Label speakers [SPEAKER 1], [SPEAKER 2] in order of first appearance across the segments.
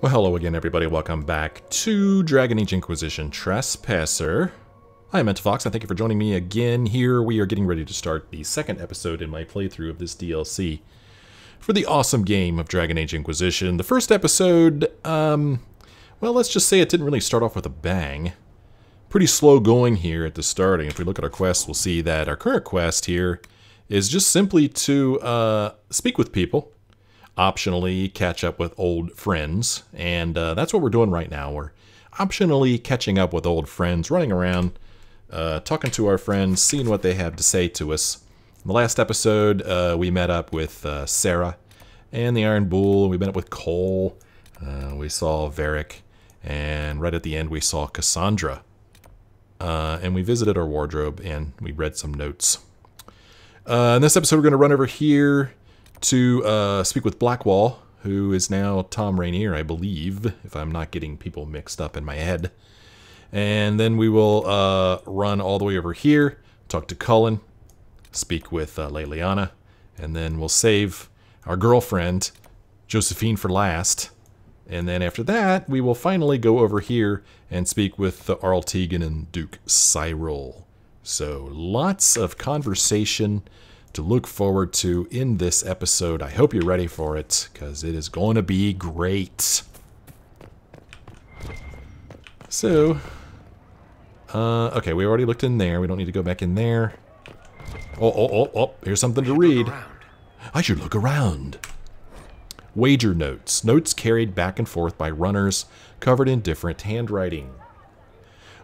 [SPEAKER 1] Well, hello again, everybody. Welcome back to Dragon Age Inquisition Trespasser. I'm Fox, and thank you for joining me again. Here we are getting ready to start the second episode in my playthrough of this DLC for the awesome game of Dragon Age Inquisition. The first episode, well, let's just say it didn't really start off with a bang. Pretty slow going here at the starting. If we look at our quests, we'll see that our current quest here is just simply to speak with people. Optionally catch up with old friends, and that's what we're doing right now. We're optionally catching up with old friends, running around, talking to our friends, seeing what they have to say to us. In the last episode, we met up with Sarah and the Iron Bull. We met up with Cole. We saw Varric, and right at the end we saw Cassandra. And we visited our wardrobe, and we read some notes. In this episode, we're going to run over here to speak with Blackwall, who is now Tom Rainier, I believe, if I'm not getting people mixed up in my head. And then we will run all the way over here, talk to Cullen, speak with Leliana, and then we'll save our girlfriend, Josephine, for last. And then after that, we will finally go over here and speak with Arl Tegan and Duke Cyril. So lots of conversation to look forward to in this episode. I hope you're ready for it, because it is going to be great. So, okay, we already looked in there. We don't need to go back in there. Oh, here's something to read. I should look around. Wager notes. Notes carried back and forth by runners, covered in different handwriting.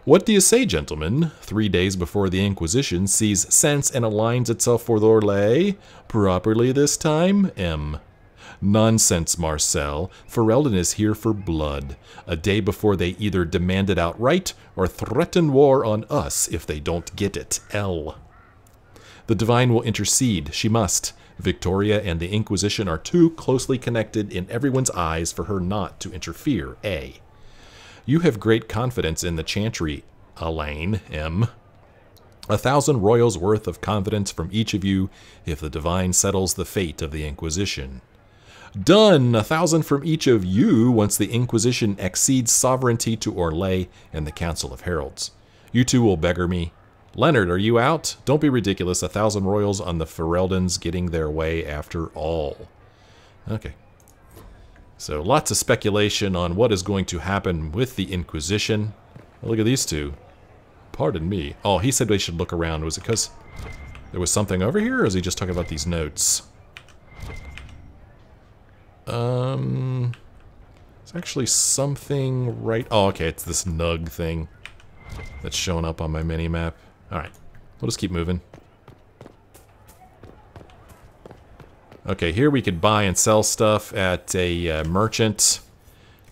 [SPEAKER 1] What do you say, gentlemen? 3 days before the Inquisition sees sense and aligns itself with Orlais? Properly this time? M. Nonsense, Marcel. Fereldan is here for blood. A day before they either demand it outright or threaten war on us if they don't get it. L. The Divine will intercede. She must. Victoria and the Inquisition are too closely connected in everyone's eyes for her not to interfere. A. You have great confidence in the Chantry, Elaine, M. 1,000 royals worth of confidence from each of you if the Divine settles the fate of the Inquisition. Done! 1,000 from each of you once the Inquisition exceeds sovereignty to Orlais and the Council of Heralds. You two will beggar me. Leonard, are you out? Don't be ridiculous. 1,000 royals on the Fereldans getting their way after all. Okay. So lots of speculation on what is going to happen with the Inquisition. Oh, look at these two. Pardon me. Oh, he said we should look around. Was it because there was something over here, or is he just talking about these notes? There's actually something right... Oh, okay, it's this nug thing that's showing up on my mini-map. Alright, we'll just keep moving. Okay, here we could buy and sell stuff at a merchant.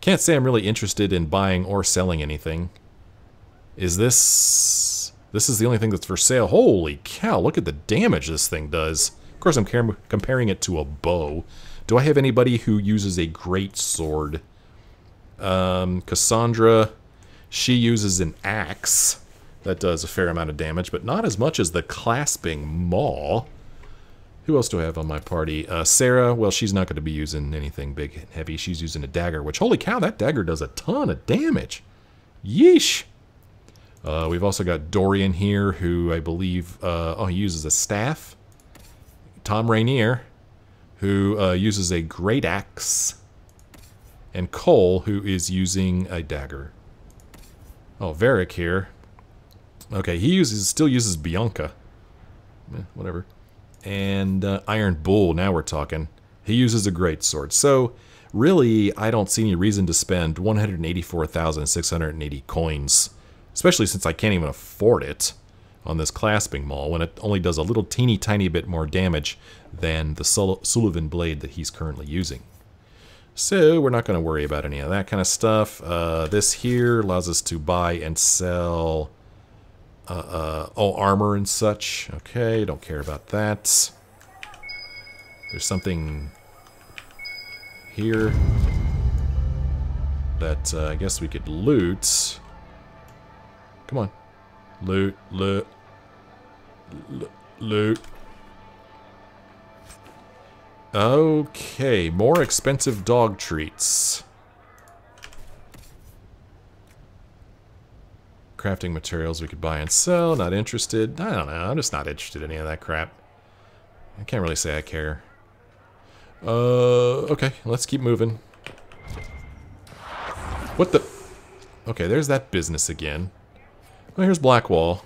[SPEAKER 1] Can't say I'm really interested in buying or selling anything. Is this... This is the only thing that's for sale. Holy cow, look at the damage this thing does. Of course, I'm comparing it to a bow. Do I have anybody who uses a great sword? Cassandra, she uses an axe. That does a fair amount of damage, but not as much as the clasping maw. Who else do I have on my party? Sarah, well, she's not going to be using anything big and heavy. She's using a dagger, which, holy cow, that dagger does a ton of damage. Yeesh. We've also got Dorian here, who I believe, he uses a staff. Tom Rainier, who uses a great axe. And Cole, who is using a dagger. Oh, Varric here. Okay, he still uses Bianca. Whatever. And Iron Bull, now we're talking. He uses a greatsword. So, really, I don't see any reason to spend 184,680 coins, especially since I can't even afford it on this clasping maul, when it only does a little teeny tiny bit more damage than the Sullivan blade that he's currently using. So, we're not going to worry about any of that kind of stuff. This here allows us to buy and sell... armor and such. Okay, don't care about that. There's something here that I guess we could loot. Come on. Loot, loot, loot. Okay, more expensive dog treats. Crafting materials we could buy and sell. Not interested. I don't know. I'm just not interested in any of that crap. I can't really say I care. Okay. Let's keep moving. What the... Okay, there's that business again. Well, here's Blackwall.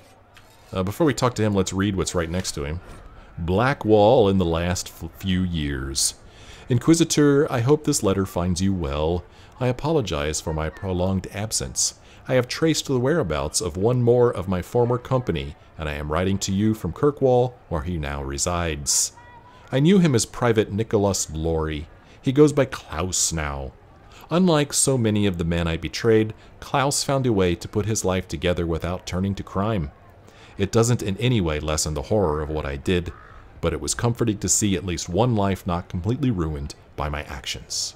[SPEAKER 1] Before we talk to him, let's read what's right next to him. Blackwall in the last few years. Inquisitor, I hope this letter finds you well. I apologize for my prolonged absence. I have traced the whereabouts of one more of my former company, and I am writing to you from Kirkwall, where he now resides. I knew him as Private Nicholas Lorry. He goes by Klaus now. Unlike so many of the men I betrayed, Klaus found a way to put his life together without turning to crime. It doesn't in any way lessen the horror of what I did, but it was comforting to see at least one life not completely ruined by my actions.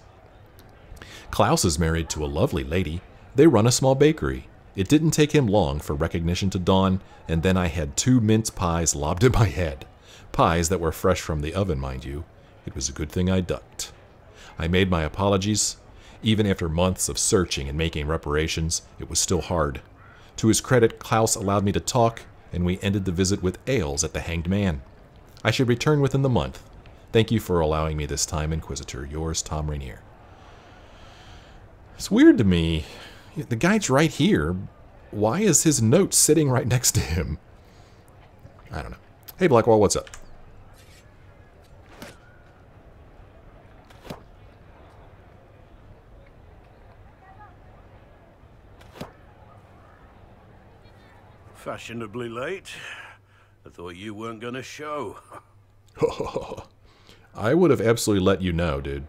[SPEAKER 1] Klaus is married to a lovely lady. They run a small bakery. It didn't take him long for recognition to dawn, and then I had 2 mince pies lobbed at my head. Pies that were fresh from the oven, mind you. It was a good thing I ducked. I made my apologies. Even after months of searching and making reparations, it was still hard. To his credit, Klaus allowed me to talk, and we ended the visit with ales at the Hanged Man. I should return within the month. Thank you for allowing me this time, Inquisitor. Yours, Tom Rainier. It's weird to me. The guy's right here. Why is his note sitting right next to him? I don't know. Hey, Blackwall, what's up?
[SPEAKER 2] Fashionably late. I thought you weren't gonna show.
[SPEAKER 1] I would have absolutely let you know, dude.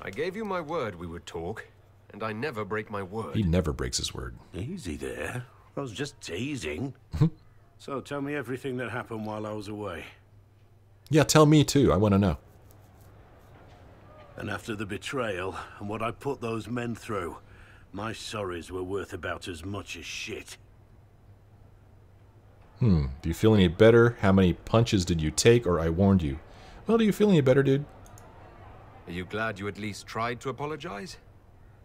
[SPEAKER 3] I gave you my word we would talk, and I never break my word.
[SPEAKER 1] He never breaks his word.
[SPEAKER 2] Easy there. I was just teasing. So tell me everything that happened while I was away.
[SPEAKER 1] Yeah, tell me too. I want to know.
[SPEAKER 2] And after the betrayal and what I put those men through, my sorries were worth about as much as shit.
[SPEAKER 1] Do you feel any better? How many punches did you take, or I warned you? Well, do you feel any better, dude?
[SPEAKER 3] Are you glad you at least tried to apologize?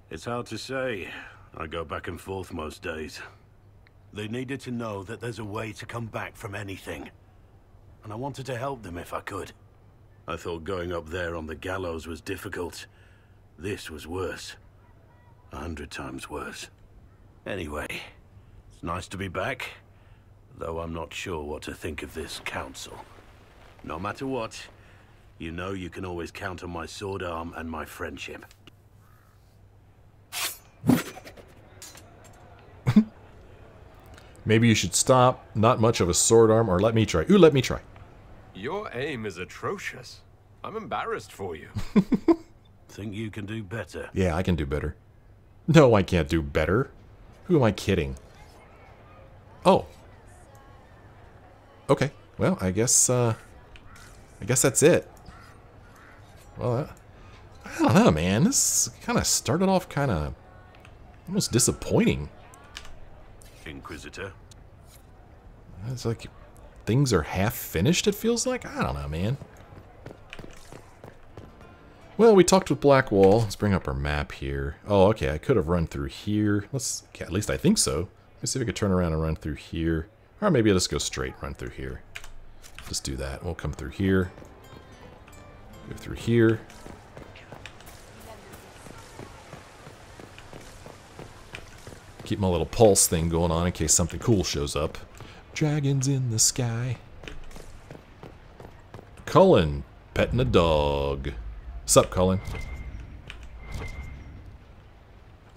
[SPEAKER 2] It's hard to say. I go back and forth most days. They needed to know that there's a way to come back from anything. And I wanted to help them if I could. I thought going up there on the gallows was difficult. This was worse. 100 times worse. Anyway, it's nice to be back. Though I'm not sure what to think of this council. No matter what, you know you can always count on my sword arm and my friendship.
[SPEAKER 1] Maybe you should stop. Not much of a sword arm, or let me try. Ooh, let me try.
[SPEAKER 3] Your aim is atrocious. I'm embarrassed for you.
[SPEAKER 2] Think you can do better?
[SPEAKER 1] Yeah, I can do better. No, I can't do better. Who am I kidding? Oh. Okay. Well, I guess that's it. Well, I don't know, man. This kind of started off kind of almost disappointing.
[SPEAKER 2] Inquisitor.
[SPEAKER 1] It's like things are half finished, it feels like. I don't know, man. Well, we talked with Blackwall. Let's bring up our map here. Oh, okay. I could have run through here. At least I think so. Let's see if we could turn around and run through here. Or maybe I'll just go straight, run through here. Just do that. We'll come through here. Go through here. Keep my little pulse thing going on in case something cool shows up. Dragons in the sky. Cullen, petting a dog. Sup, Cullen?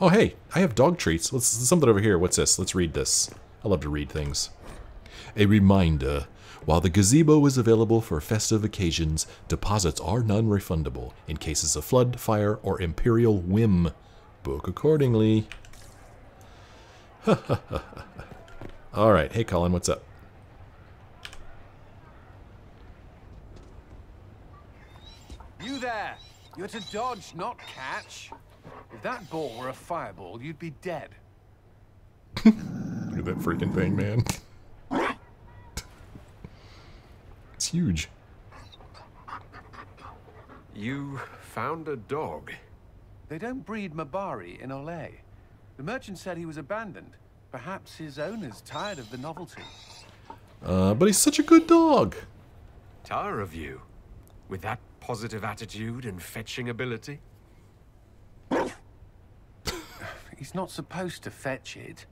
[SPEAKER 1] Oh, hey, I have dog treats. There's something over here. What's this? Let's read this. I love to read things. A reminder. While the gazebo is available for festive occasions, deposits are non-refundable in cases of flood, fire, or imperial whim. Book accordingly. Alright, hey Colin, what's up?
[SPEAKER 4] You there! You're to dodge, not catch. If that ball were a fireball, you'd be dead.
[SPEAKER 1] Look at that freaking thing, man. It's huge.
[SPEAKER 3] You found a dog?
[SPEAKER 4] They don't breed Mabari in Olay. The merchant said he was abandoned. Perhaps his owner's tired of the novelty.
[SPEAKER 1] But he's such a good dog.
[SPEAKER 3] Tire of you? With that positive attitude and fetching ability?
[SPEAKER 4] He's not supposed to fetch it.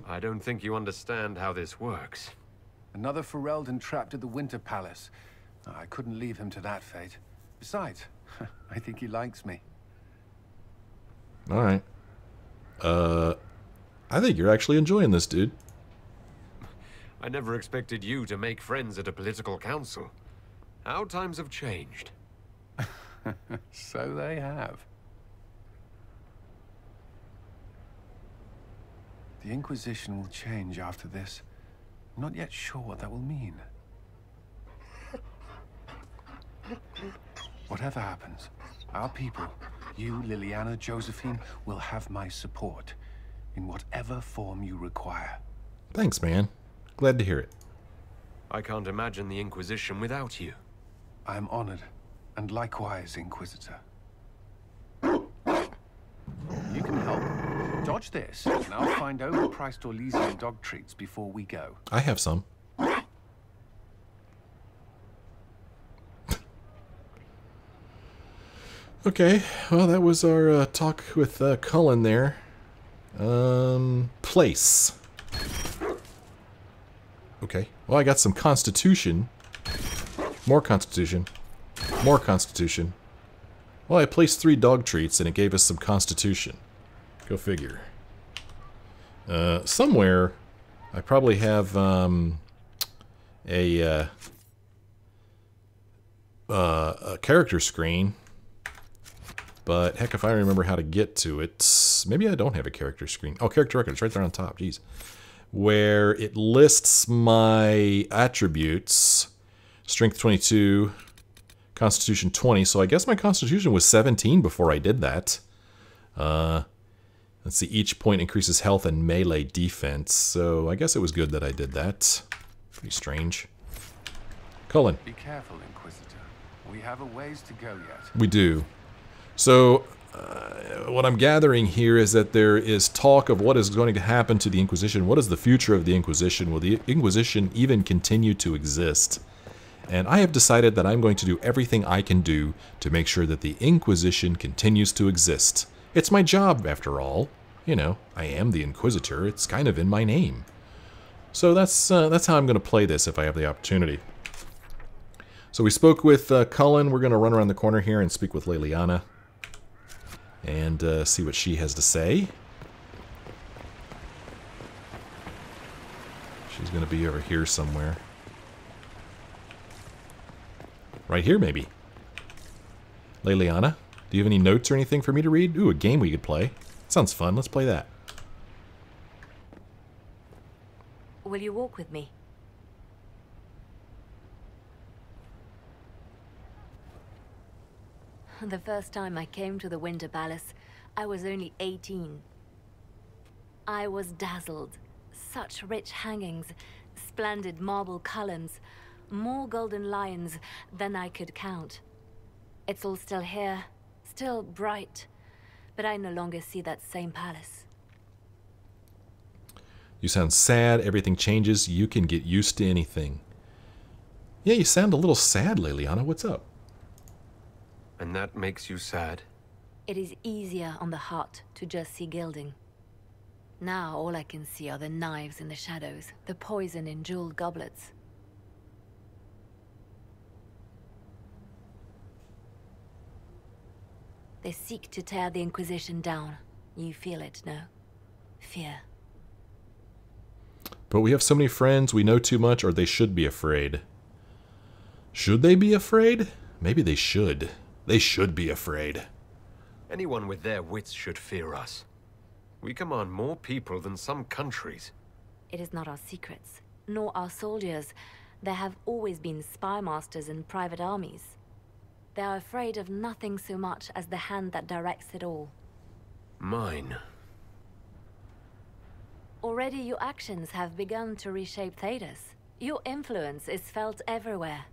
[SPEAKER 3] I don't think you understand how this works.
[SPEAKER 4] Another Fereldan trapped at the Winter Palace. I couldn't leave him to that fate. Besides, I think he likes me.
[SPEAKER 1] Alright. I think you're actually enjoying this, dude.
[SPEAKER 3] I never expected you to make friends at a political council. How times have changed.
[SPEAKER 4] So they have. The Inquisition will change after this. I'm not yet sure what that will mean. Whatever happens, our people, you, Liliana, Josephine, will have my support in whatever form you require.
[SPEAKER 1] Thanks, man. Glad to hear it.
[SPEAKER 3] I can't imagine the Inquisition without you.
[SPEAKER 4] I am honored, and likewise, Inquisitor. You can help. Dodge this, and I'll find overpriced Orlesian dog treats before we go.
[SPEAKER 1] I have some. Okay, well, that was our talk with Cullen there. Place. Okay, well, I got some Constitution. More Constitution. More Constitution. Well, I placed 3 dog treats, and it gave us some Constitution. Go figure. Somewhere, I probably have a character screen. But, heck, if I remember how to get to it... Maybe I don't have a character screen. Oh, character record. It's right there on top. Jeez. Where it lists my attributes. Strength 22. Constitution 20. So I guess my Constitution was 17 before I did that. Let's see. Each point increases health and melee defense. So I guess it was good that I did that. Pretty strange. Cullen.
[SPEAKER 4] Be careful, Inquisitor. We have a ways to go yet.
[SPEAKER 1] We do. So, what I'm gathering here is that there is talk of what is going to happen to the Inquisition. What is the future of the Inquisition? Will the Inquisition even continue to exist? And I have decided that I'm going to do everything I can do to make sure that the Inquisition continues to exist. It's my job, after all. You know, I am the Inquisitor. It's kind of in my name. So that's how I'm going to play this if I have the opportunity. So we spoke with Cullen. We're going to run around the corner here and speak with Liliana. And see what she has to say. She's going to be over here somewhere. Right here, maybe. Liliana, do you have any notes or anything for me to read? Ooh, a game we could play. Sounds fun. Let's play that.
[SPEAKER 5] Will you walk with me? The first time I came to the Winter Palace, I was only 18. I was dazzled. Such rich hangings, splendid marble columns, more golden lions than I could count. It's all still here, still bright, but I no longer see that same palace.
[SPEAKER 1] You sound sad, everything changes, you can get used to anything. Yeah, you sound a little sad, Liliana. What's up?
[SPEAKER 3] And that makes you sad?
[SPEAKER 5] It is easier on the heart to just see gilding. Now all I can see are the knives in the shadows, the poison in jeweled goblets. They seek to tear the Inquisition down. You feel it, no? Fear.
[SPEAKER 1] But we have so many friends, we know too much, or they should be afraid. Should they be afraid? Maybe they should. They should be afraid.
[SPEAKER 3] Anyone with their wits should fear us. We command more people than some countries.
[SPEAKER 5] It is not our secrets, nor our soldiers. There have always been spy masters and private armies. They are afraid of nothing so much as the hand that directs it all.
[SPEAKER 3] Mine.
[SPEAKER 5] Already your actions have begun to reshape Thedas. Your influence is felt everywhere.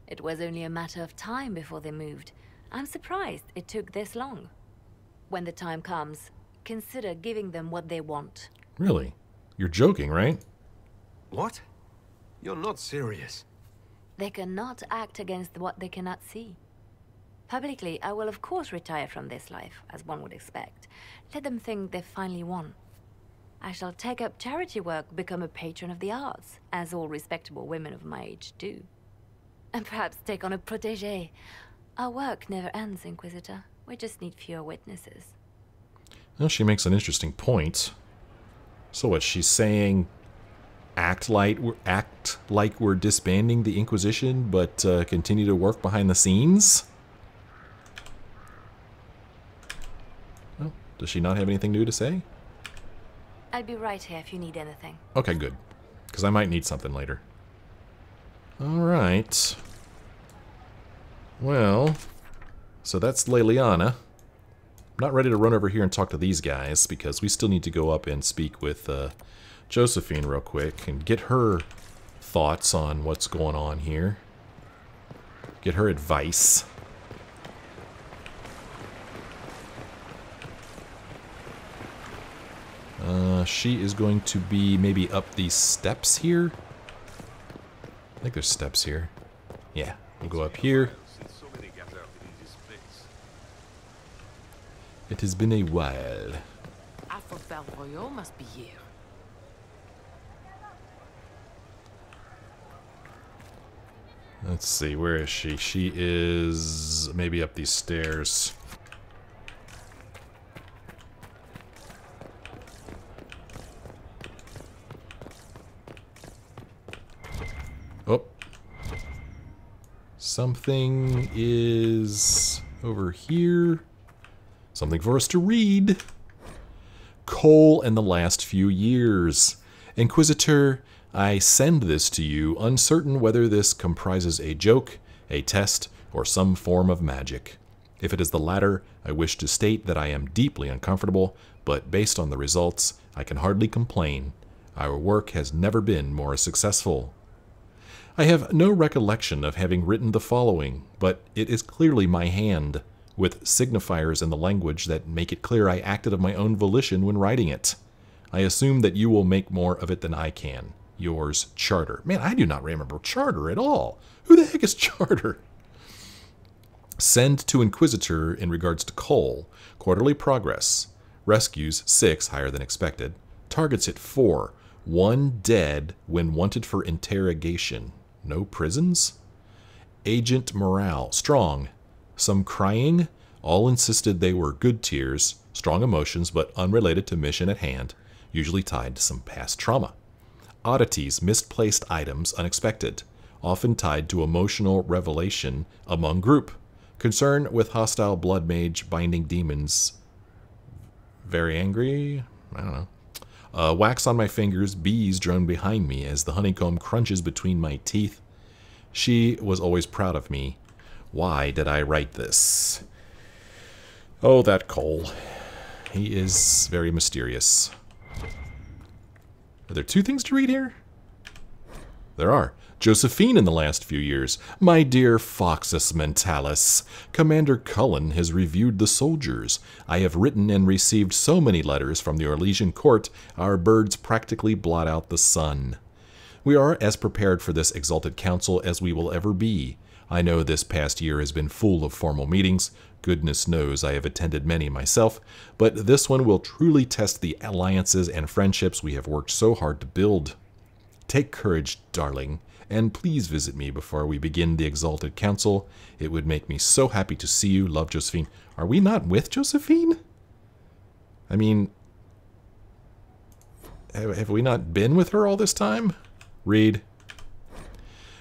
[SPEAKER 5] It was only a matter of time before they moved. I'm surprised it took this long. When the time comes, consider giving them what they want.
[SPEAKER 1] Really? You're joking, right?
[SPEAKER 3] What? You're not serious.
[SPEAKER 5] They cannot act against what they cannot see. Publicly, I will of course retire from this life, as one would expect. Let them think they've finally won. I shall take up charity work, become a patron of the arts, as all respectable women of my age do. And perhaps take on a protégé. Our work never ends, Inquisitor. We just need fewer witnesses.
[SPEAKER 1] Well, she makes an interesting point. So what, she's saying act like we're disbanding the Inquisition, but continue to work behind the scenes? Well, does she not have anything new to say?
[SPEAKER 5] I'll be right here if you need anything.
[SPEAKER 1] Okay, good. Because I might need something later. Alright. Well, so that's Leliana. I'm not ready to run over here and talk to these guys, because we still need to go up and speak with Josephine real quick and get her thoughts on what's going on here. Get her advice. She is going to be maybe up these steps here. I think there's steps here. Yeah, we'll go up here. It has been a while.
[SPEAKER 6] Royal must be here.
[SPEAKER 1] Let's see, where is she? She is maybe up these stairs. Oh. Something is over here. Something for us to read. Cole and the last few years. Inquisitor, I send this to you, uncertain whether this comprises a joke, a test, or some form of magic. If it is the latter, I wish to state that I am deeply uncomfortable, but based on the results, I can hardly complain. Our work has never been more successful. I have no recollection of having written the following, but it is clearly my hand, with signifiers in the language that make it clear I acted of my own volition when writing it. I assume that you will make more of it than I can. Yours, Charter. Man, I do not remember Charter at all. Who the heck is Charter? Send to Inquisitor in regards to Cole. Quarterly progress. Rescues 6, higher than expected. Targets hit 4. 1 dead when wanted for interrogation. No prisons? Agent morale. Strong. Some crying. All insisted they were good tears. Strong emotions, but unrelated to mission at hand. Usually tied to some past trauma. Oddities, misplaced items, unexpected. Often tied to emotional revelation among group. Concern with hostile blood mage binding demons. Very angry? I don't know. Wax on my fingers, bees drone behind me as the honeycomb crunches between my teeth. She was always proud of me. Why did I write this? Oh, that Cole. He is very mysterious. Are there 2 things to read here? There are. Josephine in the last few years. My dear Foxus Mentalis, Commander Cullen has reviewed the soldiers. I have written and received so many letters from the Orlesian court, our birds practically blot out the sun. We are as prepared for this exalted council as we will ever be. I know this past year has been full of formal meetings. Goodness knows I have attended many myself, but this one will truly test the alliances and friendships we have worked so hard to build. Take courage, darling, and please visit me before we begin the Exalted Council. It would make me so happy to see you. Love, Josephine. Are we not with Josephine? I mean, have we not been with her all this time? Read.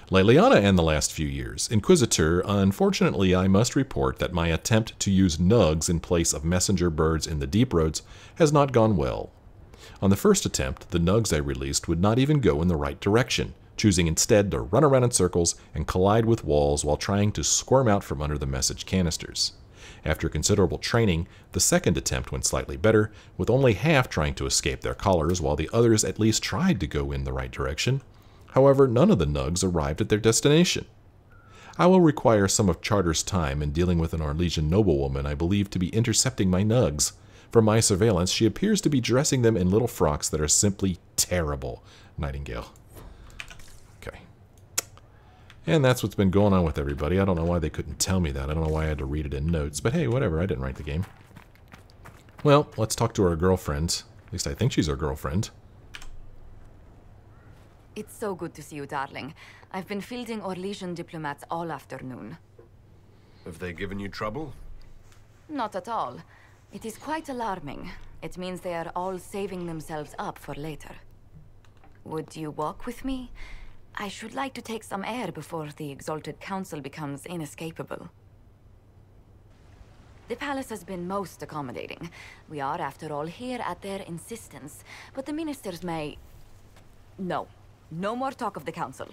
[SPEAKER 1] Leliana and the last few years. Inquisitor, unfortunately I must report that my attempt to use nugs in place of messenger birds in the deep roads has not gone well. On the first attempt, the nugs I released would not even go in the right direction, choosing instead to run around in circles and collide with walls while trying to squirm out from under the message canisters. After considerable training, the second attempt went slightly better, with only half trying to escape their collars while the others at least tried to go in the right direction. However, none of the nugs arrived at their destination. I will require some of Charter's time in dealing with an Orlesian noblewoman I believe to be intercepting my nugs. From my surveillance, she appears to be dressing them in little frocks that are simply terrible. Nightingale. Okay. And that's what's been going on with everybody. I don't know why they couldn't tell me that. I don't know why I had to read it in notes. But hey, whatever. I didn't write the game. Well, let's talk to our girlfriend. At least I think she's our girlfriend.
[SPEAKER 7] It's so good to see you, darling. I've been fielding Orlesian diplomats all afternoon.
[SPEAKER 3] Have they given you trouble?
[SPEAKER 7] Not at all. It is quite alarming. It means they are all saving themselves up for later. Would you walk with me? I should like to take some air before the Exalted Council becomes inescapable. The palace has been most accommodating. We are, after all, here at their insistence. But the ministers may... No. No more talk of the council.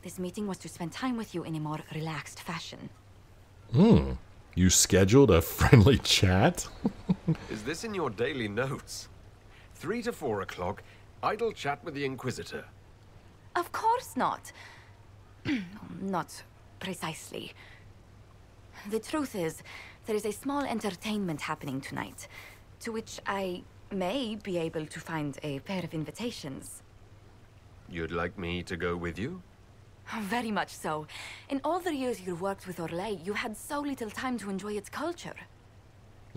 [SPEAKER 7] This meeting was to spend time with you in a more relaxed fashion.
[SPEAKER 1] You scheduled a friendly chat?
[SPEAKER 3] Is this in your daily notes? 3 to 4 o'clock, idle chat with the Inquisitor.
[SPEAKER 7] Of course not. Not precisely. The truth is, there is a small entertainment happening tonight, to which I may be able to find a pair of invitations.
[SPEAKER 3] You'd like me to go with you?
[SPEAKER 7] Very much so. In all the years you worked with Orlais, you had so little time to enjoy its culture.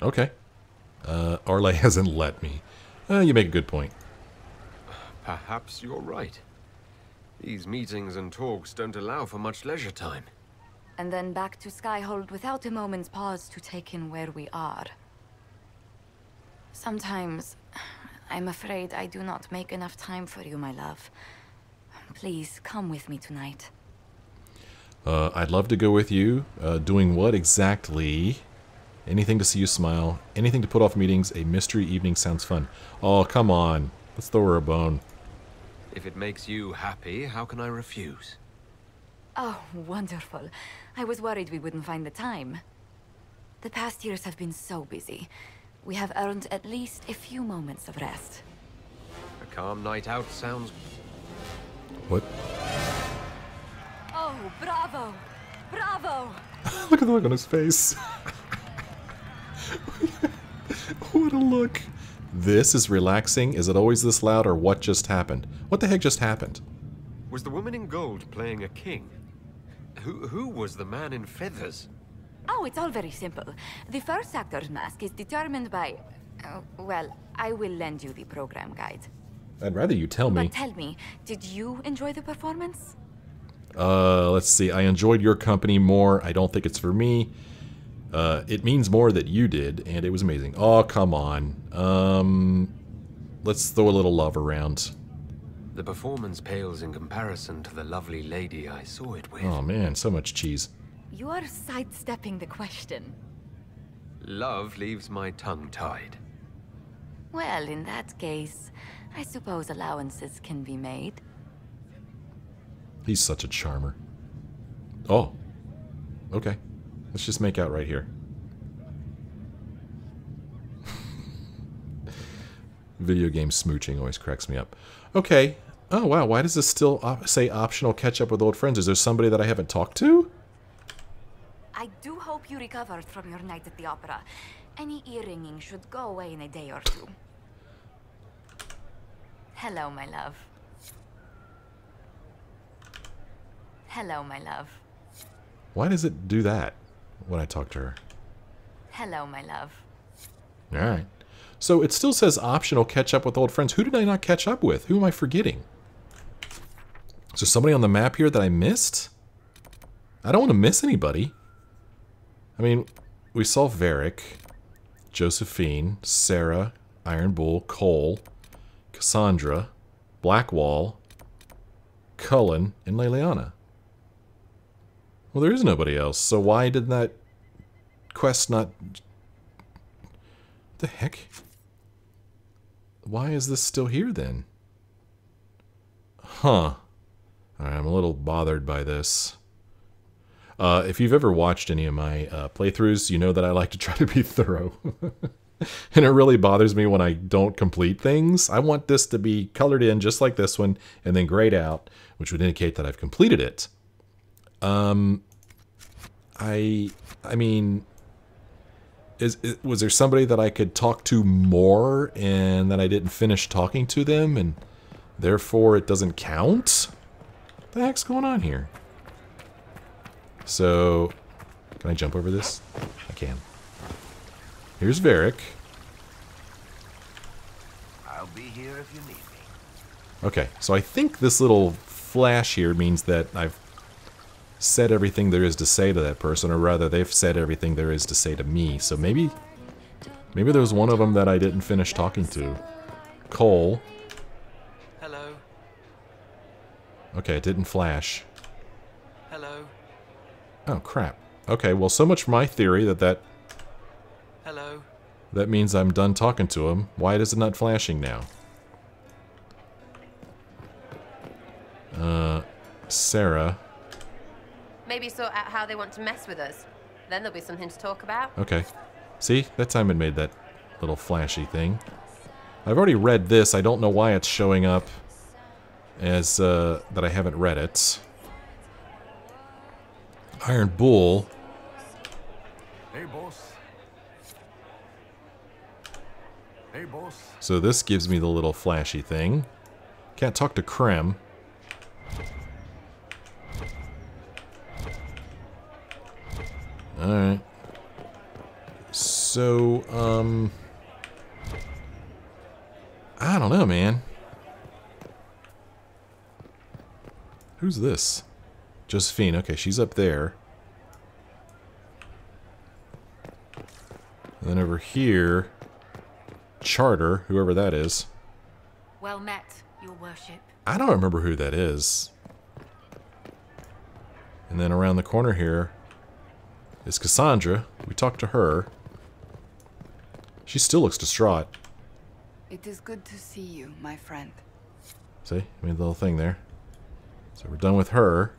[SPEAKER 1] Okay. Orlais hasn't let me. You make a good point.
[SPEAKER 3] Perhaps you're right. These meetings and talks don't allow for much leisure time.
[SPEAKER 7] And then back to Skyhold without a moment's pause to take in where we are. Sometimes, I'm afraid I do not make enough time for you, my love. Please, come with me tonight.
[SPEAKER 1] I'd love to go with you. Doing what exactly? Anything to see you smile. Anything to put off meetings. A mystery evening sounds fun. Oh, come on. Let's throw her a bone.
[SPEAKER 3] If it makes you happy, how can I refuse?
[SPEAKER 7] Oh, wonderful. I was worried we wouldn't find the time. The past years have been so busy. We have earned at least a few moments of rest.
[SPEAKER 3] A calm night out sounds...
[SPEAKER 1] What?
[SPEAKER 7] Oh, bravo! Bravo!
[SPEAKER 1] Look at the look on his face. What a look. This is relaxing. Is it always this loud, or what just happened? What the heck just happened?
[SPEAKER 3] Was the woman in gold playing a king? Who was the man in feathers?
[SPEAKER 7] Oh, it's all very simple. The first actor's mask is determined by... well, I will lend you the program guide.
[SPEAKER 1] I'd rather you tell me.
[SPEAKER 7] But tell me, did you enjoy the performance?
[SPEAKER 1] Let's see. I enjoyed your company more. I don't think it's for me. It means more that you did, and it was amazing. Oh, come on. Let's throw a little love around.
[SPEAKER 3] The performance pales in comparison to the lovely lady I saw it with.
[SPEAKER 1] Oh man, so much cheese.
[SPEAKER 7] You are sidestepping the question.
[SPEAKER 3] Love leaves my tongue tied.
[SPEAKER 7] Well, in that case, I suppose allowances can be made.
[SPEAKER 1] He's such a charmer. Oh. Okay. Let's just make out right here. Video game smooching always cracks me up. Okay. Oh, wow. Why does this still say optional catch up with old friends? Is there somebody that I haven't talked to?
[SPEAKER 7] I do hope you recovered from your night at the opera. Any ear-ringing should go away in a day or two. Hello, my love. Hello, my love.
[SPEAKER 1] Why does it do that when I talk to her?
[SPEAKER 7] Hello, my love.
[SPEAKER 1] Alright. So it still says optional catch up with old friends. Who did I not catch up with? Who am I forgetting? Is there somebody on the map here that I missed? I don't want to miss anybody. I mean, we saw Varric, Josephine, Sarah, Iron Bull, Cole, Cassandra, Blackwall, Cullen, and Leliana. Well, there is nobody else, so why did that quest not... What the heck? Why is this still here, then? Huh. Alright, I'm a little bothered by this. If you've ever watched any of my playthroughs, you know that I like to try to be thorough. And it really bothers me when I don't complete things. I want this to be colored in just like this one, and then grayed out, which would indicate that I've completed it. I mean, Was there somebody that I could talk to more and then I didn't finish talking to them and therefore it doesn't count? What the heck's going on here? So, can I jump over this? I can. Here's Varric.
[SPEAKER 8] I'll be here if you need me.
[SPEAKER 1] Okay, so I think this little flash here means that I've said everything there is to say to that person, or rather they've said everything there is to say to me. So maybe there's one of them that I didn't finish talking to. Cole.
[SPEAKER 3] Hello.
[SPEAKER 1] Okay, it didn't flash.
[SPEAKER 3] Hello.
[SPEAKER 1] Oh, crap. Okay, well, so much for my theory that
[SPEAKER 3] Hello.
[SPEAKER 1] that means I'm done talking to him. Why is it not flashing now? Sarah.
[SPEAKER 9] Maybe sort out how they want to mess with us. Then there'll be something to talk about.
[SPEAKER 1] Okay. See? That time it made that little flashy thing. I've already read this. I don't know why it's showing up as that I haven't read it. Iron Bull.
[SPEAKER 8] Hey, boss. Hey, boss.
[SPEAKER 1] So this gives me the little flashy thing. Can't talk to Krem. Alright. So, I don't know, man. Who's this? Josephine. Okay, she's up there. And then over here, Charter, whoever that is.
[SPEAKER 6] Well met, your worship.
[SPEAKER 1] I don't remember who that is. And then around the corner here is Cassandra. We talked to her. She still looks distraught.
[SPEAKER 10] It is good to see you, my friend.
[SPEAKER 1] See? I made the little thing there. So we're done with her.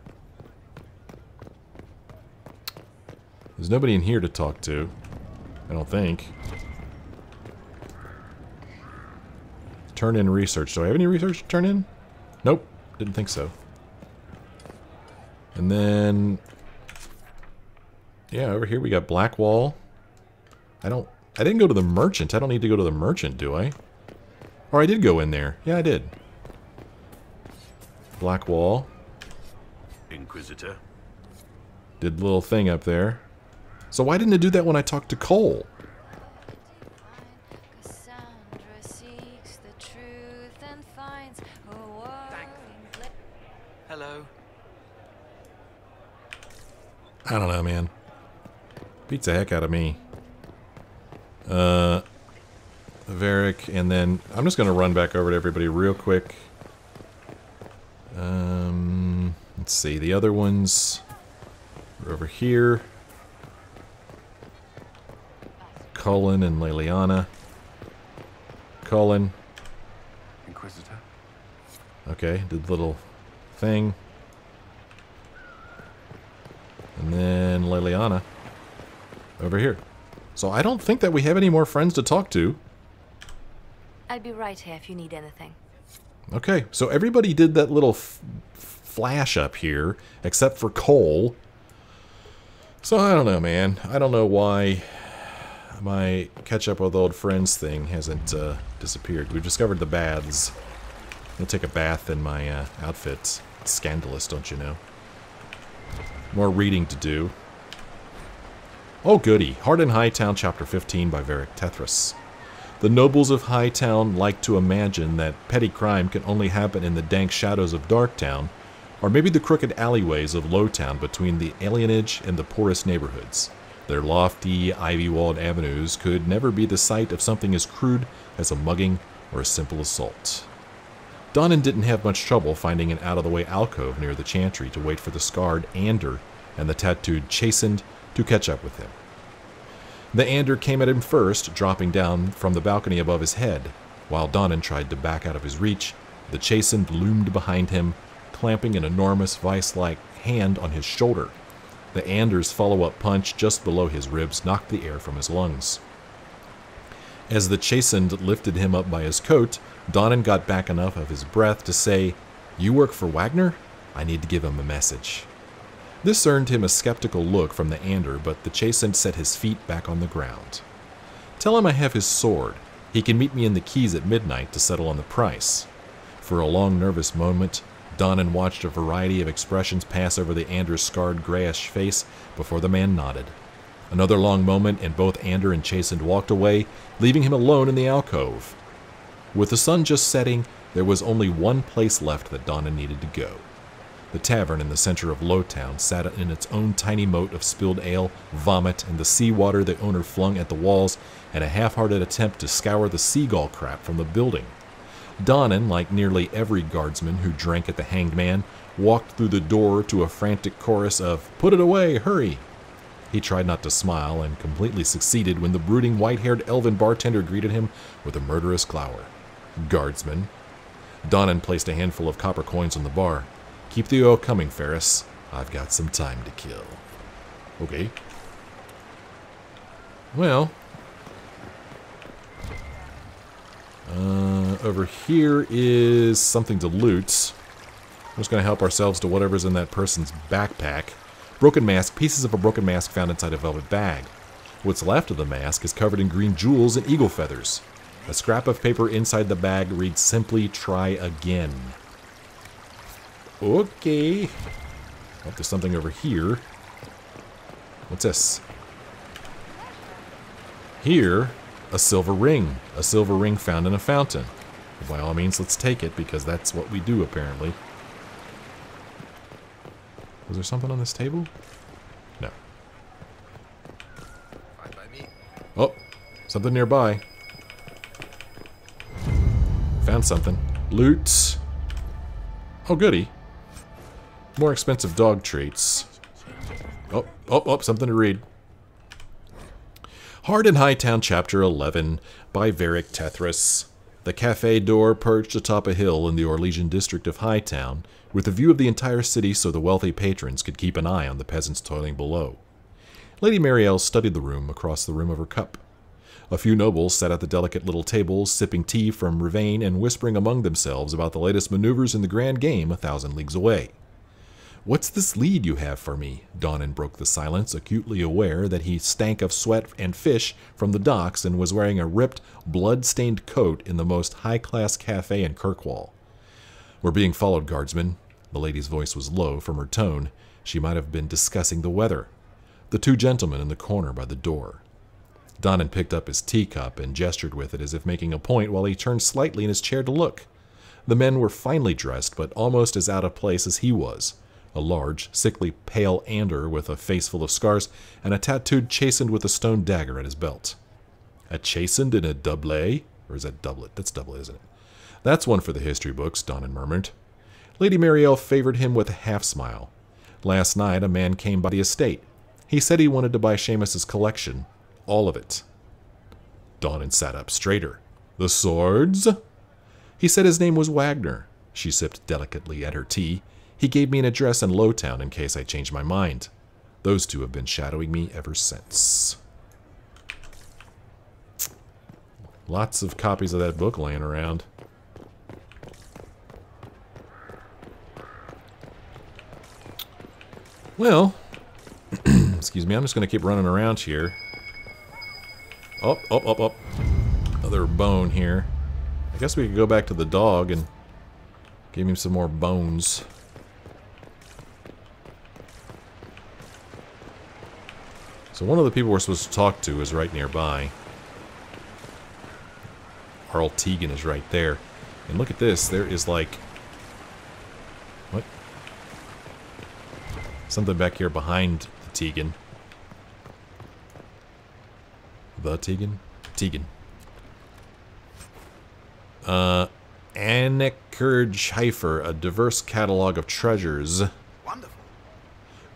[SPEAKER 1] There's nobody in here to talk to. I don't think. Turn in research. Do I have any research to turn in? Nope. Didn't think so. And then... yeah, over here we got Blackwall. I didn't go to the merchant. I don't need to go to the merchant, do I? Or I did go in there. Yeah, I did. Blackwall.
[SPEAKER 2] Inquisitor.
[SPEAKER 1] Did the little thing up there. So why didn't it do that when I talked to Cole?
[SPEAKER 3] Hello.
[SPEAKER 1] I don't know, man. Beats the heck out of me. Varric, and then I'm just going to run back over to everybody real quick. Let's see. The other ones are over here. Cullen and Leliana. Cullen.
[SPEAKER 8] Inquisitor.
[SPEAKER 1] Okay, did the little thing. And then Leliana. Over here. So I don't think that we have any more friends to talk to.
[SPEAKER 5] I'll be right here if you need anything.
[SPEAKER 1] Okay, so everybody did that little flash up here, except for Cole. So I don't know, man. I don't know why my catch up with old friends thing hasn't disappeared. We've discovered the baths. I'm gonna take a bath in my outfit. It's scandalous, don't you know? More reading to do. Oh goody, Hard in Hightown, Chapter 15 by Varric Tethras. The nobles of Hightown like to imagine that petty crime can only happen in the dank shadows of Darktown, or maybe the crooked alleyways of Lowtown between the alienage and the poorest neighborhoods. Their lofty, ivy-walled avenues could never be the site of something as crude as a mugging or a simple assault. Donnan didn't have much trouble finding an out-of-the-way alcove near the chantry to wait for the scarred Ander and the tattooed Chastened to catch up with him. The Ander came at him first, dropping down from the balcony above his head. While Donnan tried to back out of his reach, the Chastened loomed behind him, clamping an enormous vice-like hand on his shoulder. The Ander's follow-up punch just below his ribs knocked the air from his lungs. As the Chastened lifted him up by his coat, Donnan got back enough of his breath to say, "You work for Wagner? I need to give him a message." This earned him a skeptical look from the Ander, but the Chastened set his feet back on the ground. Tell him I have his sword. He can meet me in the Keys at midnight to settle on the price. For a long, nervous moment, Donnan watched a variety of expressions pass over the Ander's scarred, grayish face before the man nodded. Another long moment, and both Ander and Chastened walked away, leaving him alone in the alcove. With the sun just setting, there was only one place left that Donnan needed to go. The tavern in the center of Lowtown sat in its own tiny moat of spilled ale, vomit, and the seawater the owner flung at the walls, and a half-hearted attempt to scour the seagull crap from the building. Donnan, like nearly every guardsman who drank at the Hanged Man, walked through the door to a frantic chorus of, "Put it away, hurry!" He tried not to smile, and completely succeeded when the brooding white-haired elven bartender greeted him with a murderous glower. "Guardsman." Donnan placed a handful of copper coins on the bar. "Keep the oil coming, Ferris. I've got some time to kill." Okay. Well. Over here is something to loot. We're just going to help ourselves to whatever's in that person's backpack. Broken mask. Pieces of a broken mask found inside a velvet bag. What's left of the mask is covered in green jewels and eagle feathers. A scrap of paper inside the bag reads simply, "Try again." Okay. Oh, there's something over here. What's this? Here, a silver ring. A silver ring found in a fountain. By all means, let's take it, because that's what we do, apparently. Was there something on this table? No. Oh, something nearby. Found something. Loot. Oh, goody. More expensive dog treats. Oh, something to read. Hard in Hightown, Chapter 11, by Varric Tethras. The cafe door perched atop a hill in the Orlesian district of Hightown, with a view of the entire city so the wealthy patrons could keep an eye on the peasants toiling below. Lady Marielle studied the room across the rim of her cup. A few nobles sat at the delicate little tables, sipping tea from Rivain and whispering among themselves about the latest maneuvers in the grand game 1,000 leagues away. "What's this lead you have for me?" Donnan broke the silence, acutely aware that he stank of sweat and fish from the docks and was wearing a ripped, blood-stained coat in the most high-class cafe in Kirkwall. "We're being followed, guardsmen." The lady's voice was low from her tone. She might have been discussing the weather. The two gentlemen in the corner by the door. Donnan picked up his teacup and gestured with it as if making a point while he turned slightly in his chair to look. The men were finely dressed, but almost as out of place as he was. A large, sickly, pale Ander with a face full of scars, and a tattooed Chastened with a stone dagger at his belt. A Chastened in a doublet? Or is that doublet? That's doublet, isn't it? That's one for the history books, Donnan murmured. Lady Marielle favored him with a half-smile. Last night, a man came by the estate. He said he wanted to buy Seamus's collection. All of it. Donnan sat up straighter. "The swords?" "He said his name was Wagner." She sipped delicately at her tea. "He gave me an address in Lowtown in case I changed my mind. Those two have been shadowing me ever since." Lots of copies of that book laying around. Well, excuse me, I'm just going to keep running around here. Oh. Another bone here. I guess we could go back to the dog and give him some more bones. So one of the people we're supposed to talk to is right nearby. Arl Tegan is right there. And look at this, there is like... What? Something back here behind the Tegan. The Tegan? Tegan. Annekerj Heifer, a diverse catalog of treasures.
[SPEAKER 8] Wonderful.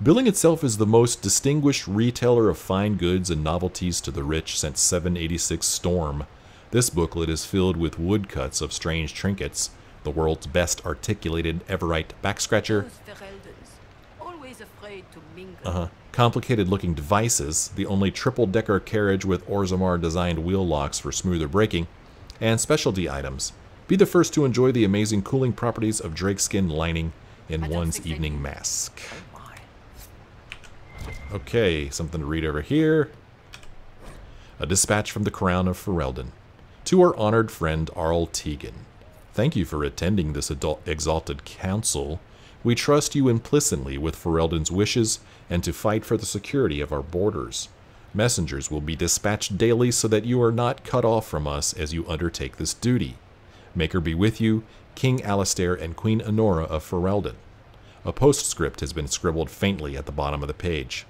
[SPEAKER 1] Billing itself as the most distinguished retailer of fine goods and novelties to the rich since 786 Storm. This booklet is filled with woodcuts of strange trinkets, the world's best articulated Everite backscratcher,
[SPEAKER 6] Always afraid to mingle.
[SPEAKER 1] Complicated-looking devices, the only triple-decker carriage with Orzammar-designed wheel locks for smoother braking, and specialty items. Be the first to enjoy the amazing cooling properties of drakeskin lining in one's evening mask. Okay, something to read over here. A dispatch from the Crown of Fereldan. To our honored friend Arl Tegan. Thank you for attending this exalted council. We trust you implicitly with Fereldan's wishes and to fight for the security of our borders. Messengers will be dispatched daily so that you are not cut off from us as you undertake this duty. Maker be with you, King Alistair and Queen Honora of Fereldan. A postscript has been scribbled faintly at the bottom of the page.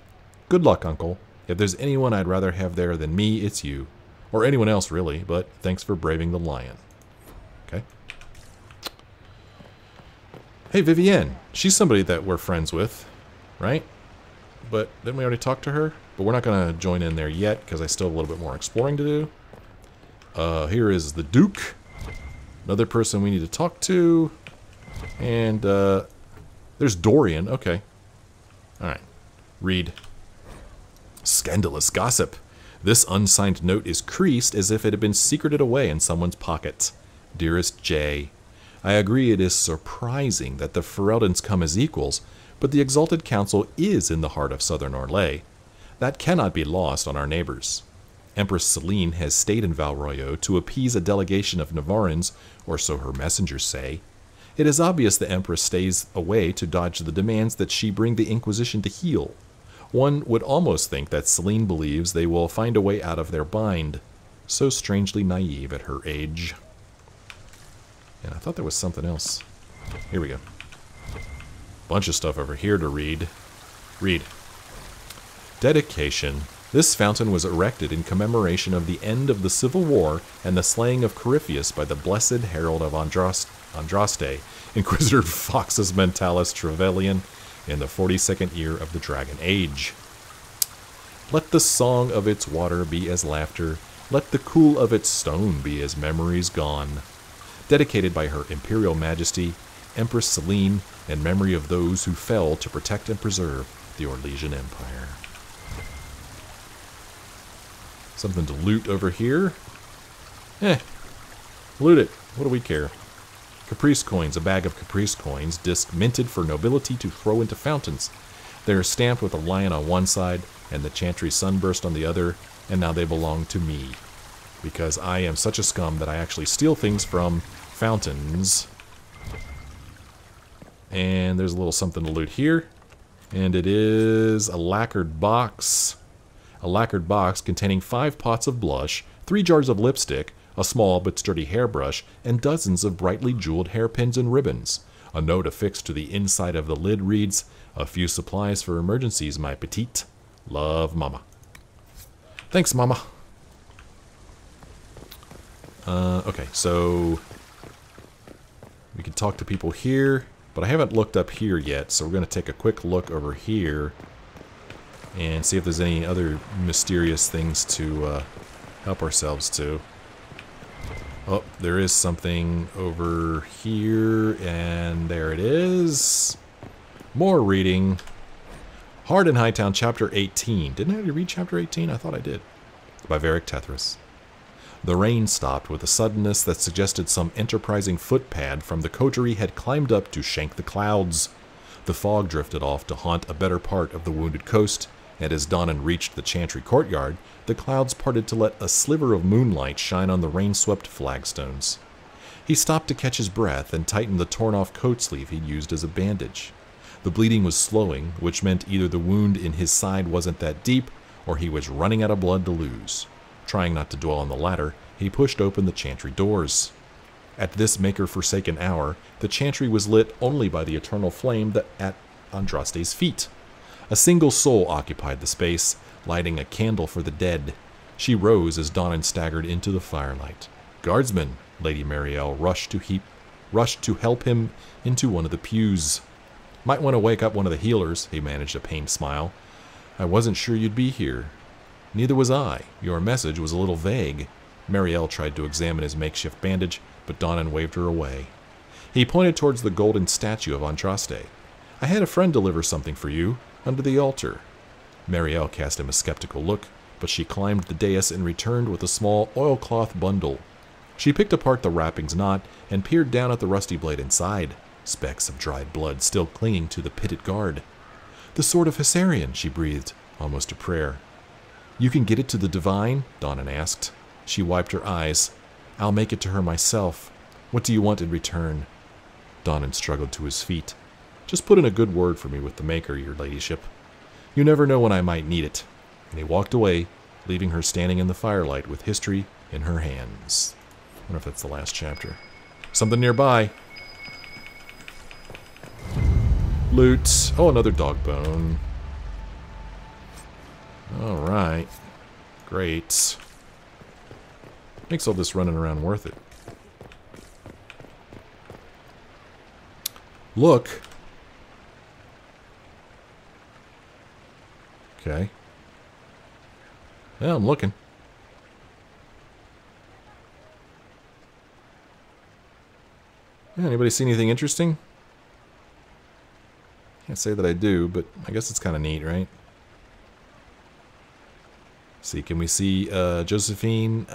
[SPEAKER 1] Good luck, Uncle. If there's anyone I'd rather have there than me, it's you. Or anyone else, really, but thanks for braving the lion. Okay. Hey, Vivienne. She's somebody that we're friends with, right? But didn't we already talk to her? But we're not going to join in there yet, because I still have a little bit more exploring to do. Here is the Duke. Another person we need to talk to. And, there's Dorian. Okay. Alright. Read. Scandalous gossip. This unsigned note is creased as if it had been secreted away in someone's pocket. Dearest Jay, I agree it is surprising that the Fereldans come as equals, but the Exalted Council is in the heart of southern Orlais. That cannot be lost on our neighbors. Empress Celine has stayed in Valroyo to appease a delegation of Navarrans, or so her messengers say. It is obvious the Empress stays away to dodge the demands that she bring the Inquisition to heel. One would almost think that Celine believes they will find a way out of their bind. So strangely naive at her age. And I thought there was something else. Here we go. Bunch of stuff over here to read. Read. Dedication. This fountain was erected in commemoration of the end of the Civil War and the slaying of Corypheus by the blessed herald of Andraste, Inquisitor Foxus Mentalis Trevelyan, in the 42nd year of the Dragon Age. Let the song of its water be as laughter, let the cool of its stone be as memories gone. Dedicated by Her Imperial Majesty, Empress Celine, in memory of those who fell to protect and preserve the Orlesian Empire. Something to loot over here. Loot it. What do we care? Caprice coins, a bag of caprice coins, disc minted for nobility to throw into fountains. They are stamped with a lion on one side and the chantry sunburst on the other, and now they belong to me. Because I am such a scum that I actually steal things from fountains. And there's a little something to loot here. And it is a lacquered box. A lacquered box containing 5 pots of blush, 3 jars of lipstick, a small but sturdy hairbrush, and dozens of brightly jeweled hairpins and ribbons. A note affixed to the inside of the lid reads, "A few supplies for emergencies, my petite. Love, Mama." Thanks, Mama. Okay, so we can talk to people here, but I haven't looked up here yet, so we're going to take a quick look over here and see if there's any other mysterious things to help ourselves to. Oh, there is something over here, and there it is. More reading. Hard in Hightown, Chapter 18. Didn't I already read Chapter 18? I thought I did. By Varric Tethras. The rain stopped with a suddenness that suggested some enterprising footpad from the coterie had climbed up to shank the clouds. The fog drifted off to haunt a better part of the wounded coast, and as Donnan reached the chantry courtyard, the clouds parted to let a sliver of moonlight shine on the rain-swept flagstones. He stopped to catch his breath and tightened the torn-off coat sleeve he'd used as a bandage. The bleeding was slowing, which meant either the wound in his side wasn't that deep, or he was running out of blood to lose. Trying not to dwell on the latter, he pushed open the chantry doors. At this maker-forsaken hour, the chantry was lit only by the eternal flame at Andraste's feet. A single soul occupied the space, lighting a candle for the dead. She rose as Donnan staggered into the firelight. "Guardsmen!" Lady Marielle rushed to help him into one of the pews. "Might want to wake up one of the healers," he managed a pained smile. "I wasn't sure you'd be here." "Neither was I. Your message was a little vague." Marielle tried to examine his makeshift bandage, but Donnan waved her away. He pointed towards the golden statue of Andraste. "I had a friend deliver something for you, under the altar." Marielle cast him a skeptical look, but she climbed the dais and returned with a small oilcloth bundle. She picked apart the wrapping's knot and peered down at the rusty blade inside, specks of dried blood still clinging to the pitted guard. The Sword of Hessarian, she breathed, almost a prayer. You can get it to the Divine? Donnan asked. She wiped her eyes. I'll make it to her myself. What do you want in return? Donnan struggled to his feet. Just put in a good word for me with the Maker, your ladyship. You never know when I might need it. And he walked away, leaving her standing in the firelight with history in her hands. I wonder if that's the last chapter. Something nearby. Loot. Oh, another dog bone. Alright. Great. Makes all this running around worth it. Look. Okay. Yeah, I'm looking. Yeah, anybody see anything interesting? Can't say that I do, but I guess it's kind of neat, right? See, can we see Josephine?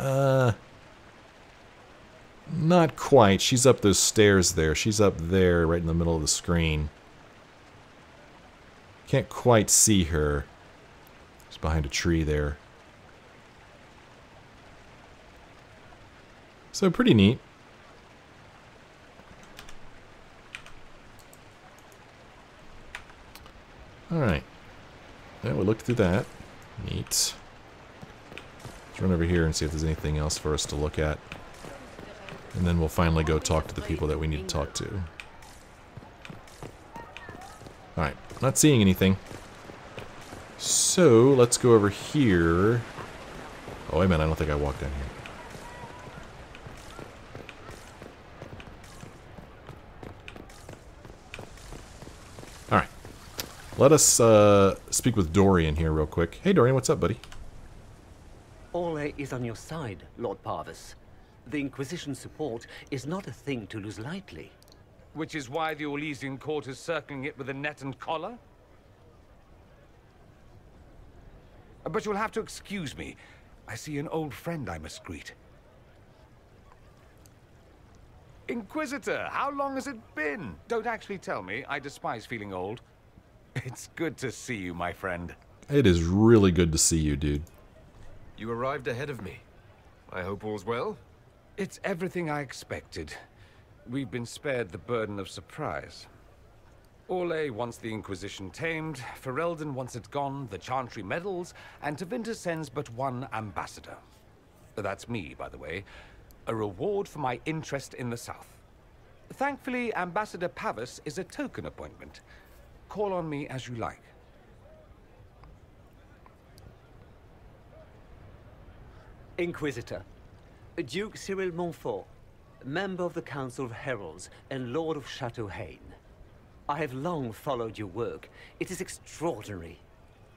[SPEAKER 1] Not quite. She's up those stairs there. She's up there, right in the middle of the screen. Can't quite see her. She's behind a tree there. So pretty neat. Alright. Yeah, we looked through that. Neat. Let's run over here and see if there's anything else for us to look at. And then we'll finally go talk to the people that we need to talk to. Alright, not seeing anything. So, let's go over here. Oh, wait a minute, I don't think I walked down here. Alright. Let us speak with Dorian here real quick. Hey Dorian, what's up, buddy?
[SPEAKER 11] Orle is on your side, Lord Parvis. The Inquisition support is not a thing to lose lightly.
[SPEAKER 4] Which is why the Orlesian court is circling it with a net and collar? But you'll have to excuse me. I see an old friend I must greet. Inquisitor, how long has it been? Don't actually tell me. I despise feeling old. It's good to see you, my friend.
[SPEAKER 1] It is really good to see you, dude.
[SPEAKER 3] You arrived ahead of me. I hope all's well?
[SPEAKER 4] It's everything I expected. We've been spared the burden of surprise. Orle wants the Inquisition tamed, Fereldan wants it gone, the Chantry medals, and Tevinter sends but one ambassador. That's me, by the way. A reward for my interest in the South. Thankfully, Ambassador Pavis is a token appointment. Call on me as you like.
[SPEAKER 11] Inquisitor, Duke Cyril Montfort, member of the Council of Heralds and Lord of Chateau Haine. I have long followed your work. It is extraordinary.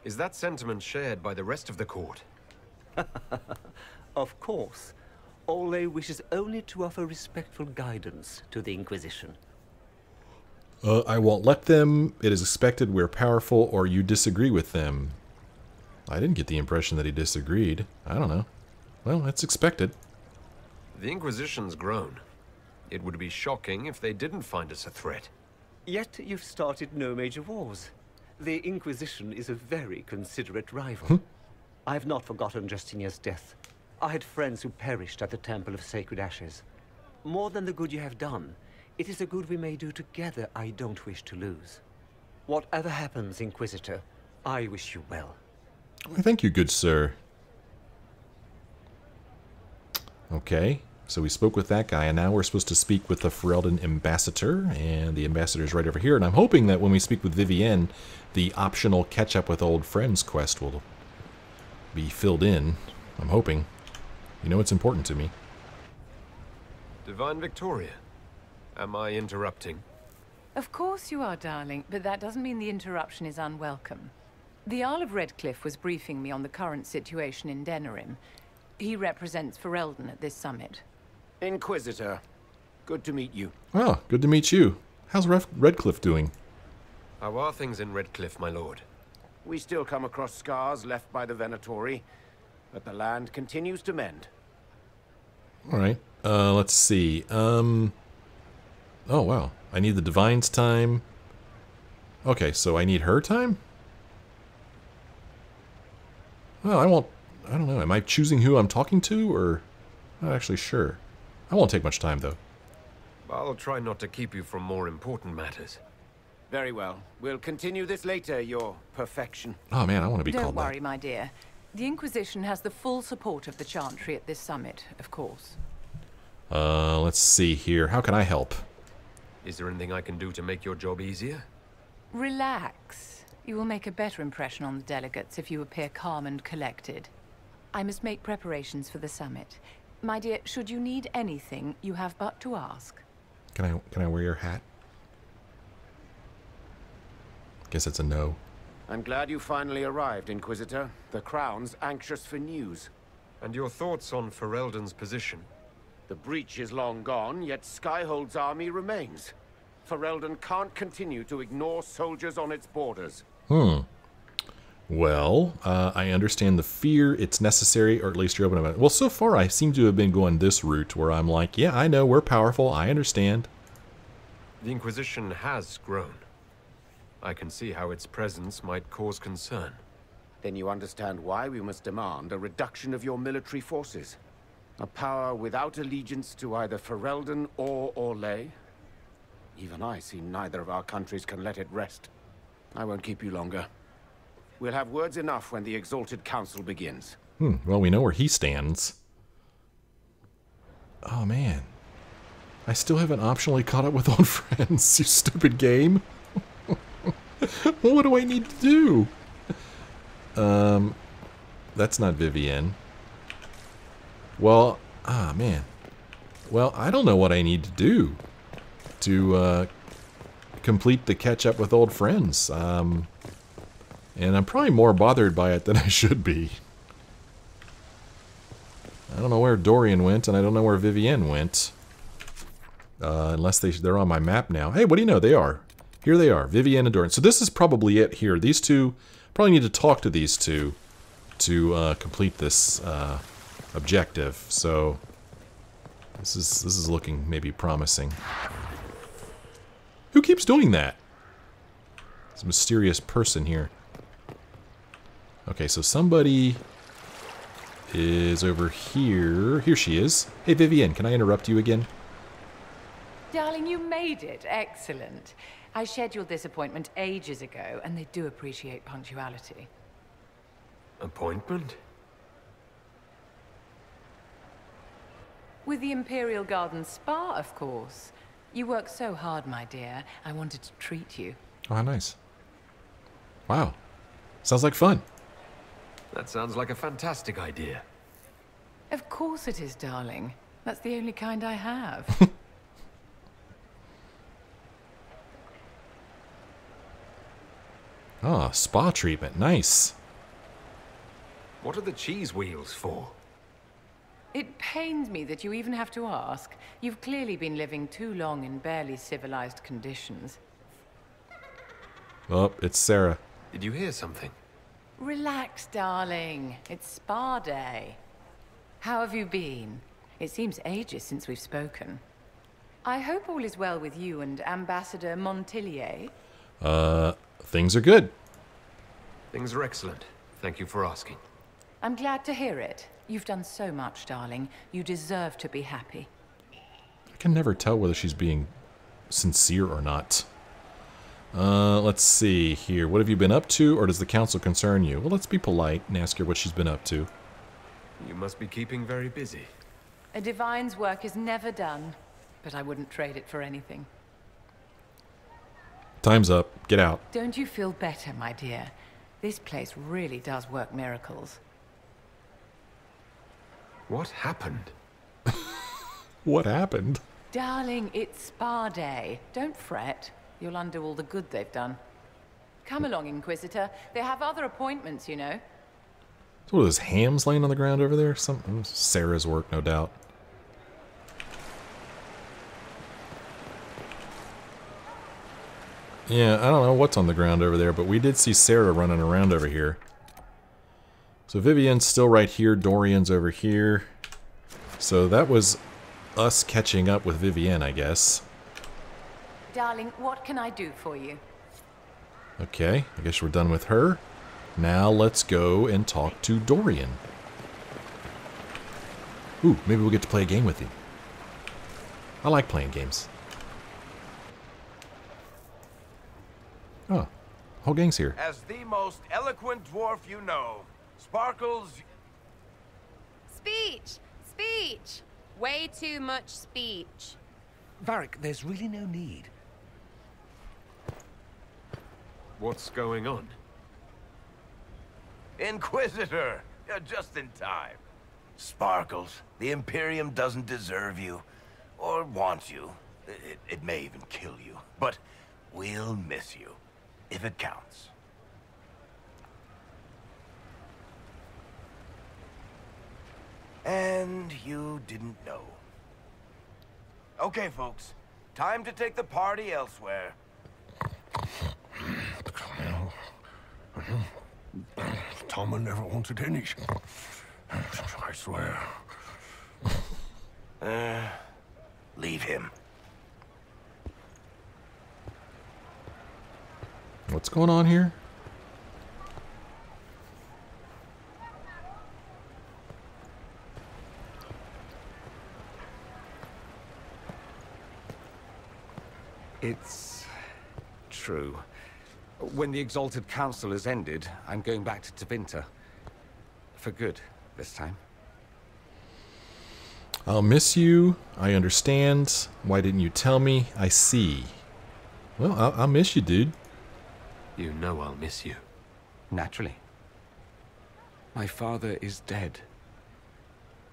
[SPEAKER 3] Is that sentiment shared by the rest of the court?
[SPEAKER 11] Of course. Orle wishes only to offer respectful guidance to the Inquisition.
[SPEAKER 1] I won't let them. It is expected we're powerful, or you disagree with them. I didn't get the impression that he disagreed. I don't know. Well, it's expected.
[SPEAKER 3] The Inquisition's grown. It would be shocking if they didn't find us a threat.
[SPEAKER 11] Yet you've started no major wars. The Inquisition is a very considerate rival. I have not forgotten Justinian's death. I had friends who perished at the Temple of Sacred Ashes. More than the good you have done, it is a good we may do together I don't wish to lose. Whatever happens, Inquisitor, I wish you well.
[SPEAKER 1] Well, thank you, good sir. Okay, so we spoke with that guy, and now we're supposed to speak with the Fereldan ambassador, and the ambassador's right over here, and I'm hoping that when we speak with Vivienne, the optional catch-up with old friends quest will be filled in. I'm hoping. You know it's important to me.
[SPEAKER 3] Divine Victoria, am I interrupting?
[SPEAKER 12] Of course you are, darling, but that doesn't mean the interruption is unwelcome. The Earl of Redcliffe was briefing me on the current situation in Denerim. He represents Fereldan at this summit.
[SPEAKER 13] Inquisitor, good to meet you.
[SPEAKER 1] Oh, good to meet you. How's Redcliffe doing?
[SPEAKER 3] How are things in Redcliffe, my lord?
[SPEAKER 13] We still come across scars left by the Venatori, but the land continues to mend.
[SPEAKER 1] Alright, let's see. Oh, wow. I need the Divine's time. Okay, so I need her time? Well, I don't know. Am I choosing who I'm talking to, or... Not actually sure. I won't take much time, though.
[SPEAKER 3] I'll try not to keep you from more important matters.
[SPEAKER 13] Very well. We'll continue this later, your perfection.
[SPEAKER 1] Oh man, I want to be called
[SPEAKER 12] that. Don't worry, my dear. The Inquisition has the full support of the Chantry at this summit, of course.
[SPEAKER 1] Let's see here. How can I help?
[SPEAKER 3] Is there anything I can do to make your job easier?
[SPEAKER 12] Relax. You will make a better impression on the delegates if you appear calm and collected. I must make preparations for the summit. My dear, should you need anything, you have but to ask.
[SPEAKER 1] Can I wear your hat? Guess it's a no.
[SPEAKER 13] I'm glad you finally arrived, Inquisitor. The Crown's anxious for news.
[SPEAKER 3] And your thoughts on Fereldan's position?
[SPEAKER 13] The breach is long gone, yet Skyhold's army remains. Fereldan can't continue to ignore soldiers on its borders.
[SPEAKER 1] Well, I understand the fear. It's necessary, or at least you're open about it. Well, so far I seem to have been going this route where I'm like, yeah, I know, we're powerful, I understand.
[SPEAKER 3] The Inquisition has grown. I can see how its presence might cause concern.
[SPEAKER 13] Then you understand why we must demand a reduction of your military forces. A power without allegiance to either Fereldan or Orlais. Even I see neither of our countries can let it rest. I won't keep you longer. We'll have words enough when the Exalted Council begins.
[SPEAKER 1] Well, we know where he stands. Oh, man. I still haven't optionally caught up with old friends, you stupid game. What do I need to do? That's not Vivienne. Well, man. Well, I don't know what I need to do to complete the catch up with old friends. And I'm probably more bothered by it than I should be. I don't know where Dorian went, and I don't know where Vivienne went. Unless they're on my map now. Hey, what do you know? They are. Here they are, Vivienne and Dorian. So this is probably it here. These two, probably need to talk to these two to complete this objective. So this is looking maybe promising. Who keeps doing that? This mysterious person here. Okay, so somebody is over here. Here she is. Hey, Vivienne, can I interrupt you again?
[SPEAKER 12] Darling, you made it. Excellent. I scheduled this appointment ages ago, and they do appreciate punctuality.
[SPEAKER 3] Appointment?
[SPEAKER 12] With the Imperial Garden Spa, of course. You work so hard, my dear. I wanted to treat you.
[SPEAKER 1] Oh, how nice. Wow. Sounds like fun.
[SPEAKER 3] That sounds like a fantastic idea.
[SPEAKER 12] Of course it is, darling. That's the only kind I have.
[SPEAKER 1] Ah, spa treatment. Nice.
[SPEAKER 3] What are the cheese wheels for?
[SPEAKER 12] It pains me that you even have to ask. You've clearly been living too long in barely civilized conditions.
[SPEAKER 1] Oh, it's Sarah.
[SPEAKER 3] Did you hear something?
[SPEAKER 12] Relax, darling. It's spa day. How have you been? It seems ages since we've spoken. I hope all is well with you and Ambassador Montillier.
[SPEAKER 1] Things are good.
[SPEAKER 3] Things are excellent. Thank you for asking.
[SPEAKER 12] I'm glad to hear it. You've done so much, darling. You deserve to be happy.
[SPEAKER 1] I can never tell whether she's being sincere or not. Let's see here. What have you been up to, or does the council concern you? Well, let's be polite and ask her what she's been up to.
[SPEAKER 3] You must be keeping very busy.
[SPEAKER 12] A divine's work is never done, but I wouldn't trade it for anything.
[SPEAKER 1] Time's up. Get out.
[SPEAKER 12] Don't you feel better, my dear? This place really does work miracles.
[SPEAKER 3] What happened?
[SPEAKER 1] What happened?
[SPEAKER 12] Darling, it's spa day. Don't fret. You'll undo all the good they've done. Come along, Inquisitor. They have other appointments, you know.
[SPEAKER 1] So what are those hams laying on the ground over there? Something Sarah's work, no doubt. Yeah, I don't know what's on the ground over there, but we did see Sarah running around over here. So Vivienne's still right here, Dorian's over here. So that was us catching up with Vivienne, I guess.
[SPEAKER 12] Darling, what can I do for you?
[SPEAKER 1] Okay, I guess we're done with her. Now let's go and talk to Dorian. Ooh, maybe we'll get to play a game with him. I like playing games. Oh, whole gang's here.
[SPEAKER 8] As the most eloquent dwarf you know, Sparkles...
[SPEAKER 9] Speech! Speech! Way too much speech.
[SPEAKER 4] Varric, there's really no need.
[SPEAKER 3] What's going on?
[SPEAKER 8] Inquisitor! You're just in time. Sparkles, the Imperium doesn't deserve you. Or want you. It may even kill you. But we'll miss you. If it counts. And you didn't know. Okay, folks. Time to take the party elsewhere.
[SPEAKER 2] Toma never wanted any. I swear.
[SPEAKER 8] Leave him.
[SPEAKER 1] What's going on here?
[SPEAKER 4] It's true. When the Exalted Council has ended, I'm going back to Tevinter. For good, this time.
[SPEAKER 1] I'll miss you. I understand. Why didn't you tell me? I see. Well, I'll miss you, dude.
[SPEAKER 3] You know I'll miss you.
[SPEAKER 4] Naturally. My father is dead.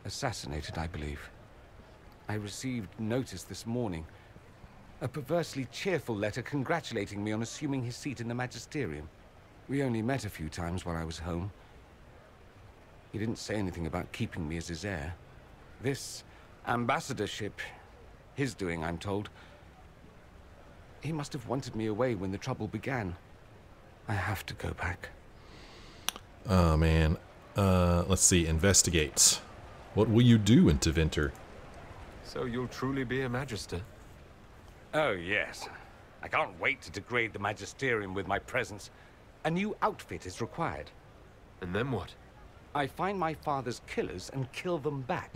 [SPEAKER 4] Assassinated, I believe. I received notice this morning. A perversely cheerful letter congratulating me on assuming his seat in the Magisterium. We only met a few times while I was home. He didn't say anything about keeping me as his heir. This ambassadorship, his doing, I'm told. He must have wanted me away when the trouble began. I have to go back.
[SPEAKER 1] Oh, man. Let's see. Investigate. What will you do in Tevinter?
[SPEAKER 3] So you'll truly be a Magister?
[SPEAKER 4] Oh, yes. I can't wait to degrade the Magisterium with my presence. A new outfit is required.
[SPEAKER 3] And then what?
[SPEAKER 4] I find my father's killers and kill them back.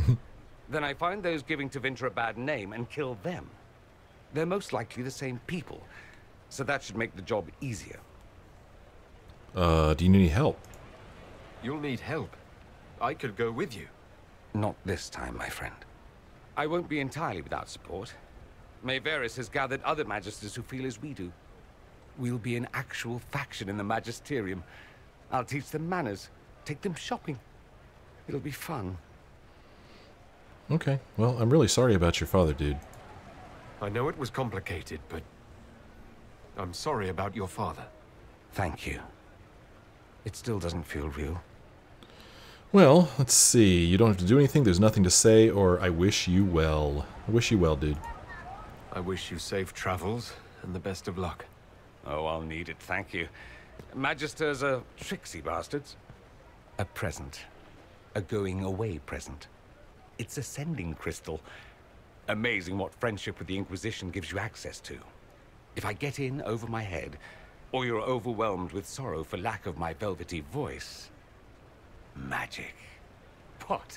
[SPEAKER 4] Then I find those giving Tevinter a bad name and kill them. They're most likely the same people, so that should make the job easier.
[SPEAKER 1] Do you need any help?
[SPEAKER 3] You'll need help. I could go with you.
[SPEAKER 4] Not this time, my friend. I won't be entirely without support. Mayveris has gathered other Magisters who feel as we do. We'll be an actual faction in the Magisterium. I'll teach them manners, take them shopping. It'll be fun.
[SPEAKER 1] Okay, well, I'm really sorry about your father, dude.
[SPEAKER 3] I know it was complicated, but I'm sorry about your father.
[SPEAKER 4] Thank you. It still doesn't feel real.
[SPEAKER 1] Well, let's see. You don't have to do anything, there's nothing to say, or I wish you well. I wish you well, dude.
[SPEAKER 3] I wish you safe travels, and the best of luck.
[SPEAKER 4] Oh, I'll need it, thank you. Magisters are tricksy bastards. A present. A going-away present. It's a sending crystal. Amazing what friendship with the Inquisition gives you access to. If I get in over my head, or you're overwhelmed with sorrow for lack of my velvety voice... Magic. What?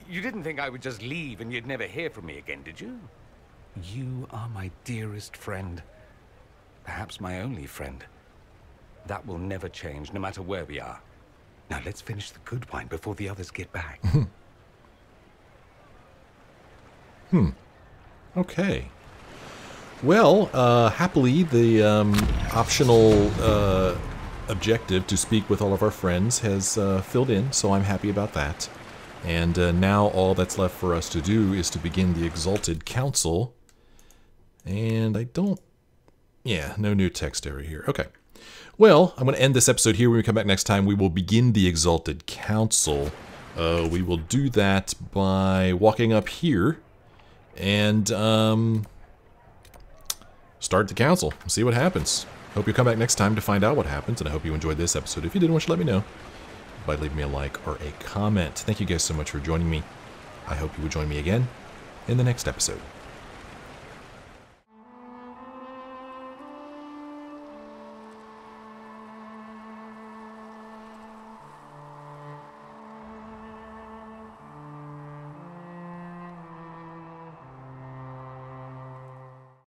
[SPEAKER 4] You didn't think I would just leave and you'd never hear from me again, did you? You are my dearest friend. Perhaps my only friend. That will never change, no matter where we are. Now let's finish the good wine before the others get back.
[SPEAKER 1] Okay. Well, happily, the optional objective to speak with all of our friends has filled in, so I'm happy about that. And now all that's left for us to do is to begin the Exalted Council. And I don't... Yeah, no new text area here. Okay. Well, I'm going to end this episode here. When we come back next time, we will begin the Exalted Council. We will do that by walking up here and start the council. See what happens. Hope you'll come back next time to find out what happens, and I hope you enjoyed this episode. If you did, why don't you let me know by leaving me a like or a comment. Thank you guys so much for joining me. I hope you will join me again in the next episode.